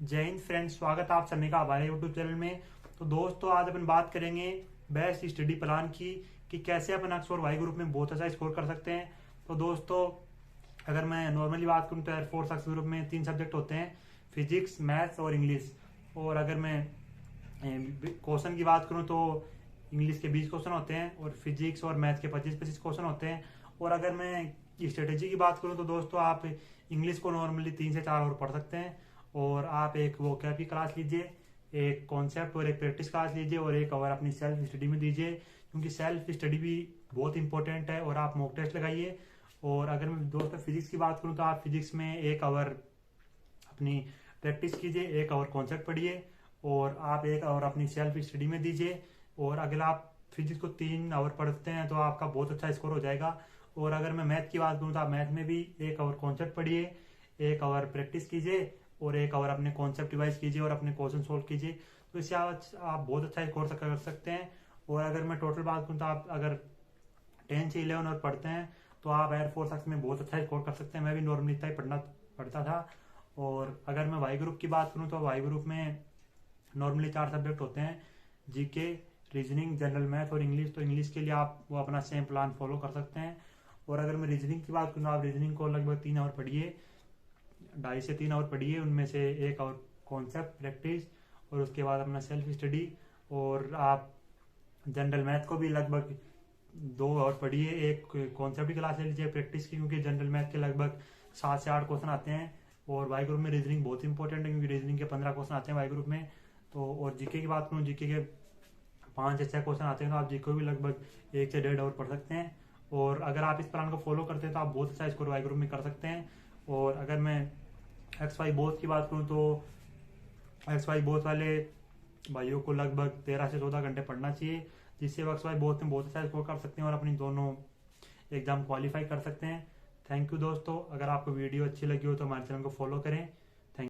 जय हिंद फ्रेंड्स, स्वागत है आप सभी का हमारे यूट्यूब चैनल में। तो दोस्तों, आज अपन बात करेंगे बेस्ट स्टडी प्लान की कि कैसे अपन एक्स और वाई ग्रुप में बहुत अच्छा स्कोर कर सकते हैं। तो दोस्तों, अगर मैं नॉर्मली बात करूं तो एयरफोर्स एक्स ग्रुप में 3 सब्जेक्ट होते हैं, फिजिक्स, मैथ्स और इंग्लिश। और अगर मैं क्वेश्चन की बात करूं तो इंग्लिश के 20 क्वेश्चन होते हैं और फिजिक्स और मैथ्स के 25-25 क्वेश्चन होते हैं। और अगर मैं स्ट्रेटेजी की बात करूं तो दोस्तों, आप इंग्लिश को नॉर्मली 3 से 4 आवर पढ़ सकते हैं और आप एक वोकैब की क्लास लीजिए, एक कॉन्सेप्ट और एक प्रैक्टिस क्लास लीजिए और एक आवर अपनी सेल्फ स्टडी में दीजिए, क्योंकि सेल्फ स्टडी भी बहुत इंपॉर्टेंट है। और आप मॉक टेस्ट लगाइए। और अगर मैं दोस्तों फिजिक्स की बात करूं तो आप फिजिक्स में एक आवर अपनी प्रैक्टिस कीजिए, एक आवर कॉन्सेप्ट पढ़िए और आप एक आवर अपनी सेल्फ स्टडी में दीजिए। और अगर आप फिजिक्स को 3 आवर पढ़ते हैं तो आपका बहुत अच्छा स्कोर हो जाएगा। और अगर मैं मैथ की बात करूं तो आप मैथ में भी एक आवर कॉन्सेप्ट पढ़िए, एक आवर प्रैक्टिस कीजिए और एक आवर अपने कॉन्सेप्ट रिवाइज कीजिए और अपने क्वेश्चन सोल्व कीजिए। तो इससे आप बहुत अच्छा स्कोर कर सकते हैं। और अगर मैं टोटल बात करूं तो आप अगर 10 से 11 और पढ़ते हैं तो आप एयरफोर्स एक्स में बहुत अच्छा स्कोर कर सकते हैं। मैं भी नॉर्मली इतना ही पढ़ता था। और अगर मैं वाई ग्रुप की बात करूं तो वाई ग्रुप में नॉर्मली 4 सब्जेक्ट होते हैं, जीके, रीजनिंग, जनरल मैथ और इंग्लिश। तो इंग्लिश के लिए आप वो अपना सेम प्लान फॉलो कर सकते हैं। और अगर मैं रीजनिंग की बात करूँ तो आप रीजनिंग को लगभग 3 आवर पढ़िए, 2.5 से 3 आवर पढ़िए, उनमें से एक आवर कॉन्सेप्ट प्रैक्टिस और उसके बाद अपना सेल्फ स्टडी। और आप जनरल मैथ को भी लगभग 2 आवर पढ़िए, एक कॉन्सेप्ट की क्लास ले लीजिए प्रैक्टिस की, क्योंकि जनरल मैथ के लगभग 7 से 8 क्वेश्चन आते हैं। और वाई ग्रुप में रीजनिंग बहुत इंपॉर्टेंट है, क्योंकि रीजनिंग के 15 क्वेश्चन आते हैं वाई ग्रुप में। तो और जीके की बात करूँ, जीके के 5 से 6 क्वेश्चन आते हैं, तो आप जीके को भी लगभग 1 से 1.5 आवर पढ़ सकते हैं। और अगर आप इस प्लान को फॉलो करते हैं तो आप बहुत अच्छा स्कोर वाई ग्रुप में कर सकते हैं। और अगर मैं एक्स वाई बोथ की बात करूँ तो एक्स वाई बोथ वाले भाइयों को लगभग 13 से 14 घंटे पढ़ना चाहिए, जिससे वो एक्स वाई बोथ में बहुत अच्छा स्कोर कर सकते हैं और अपनी दोनों एग्जाम क्वालिफाई कर सकते हैं। थैंक यू दोस्तों। अगर आपको वीडियो अच्छी लगी हो तो हमारे चैनल को फॉलो करें।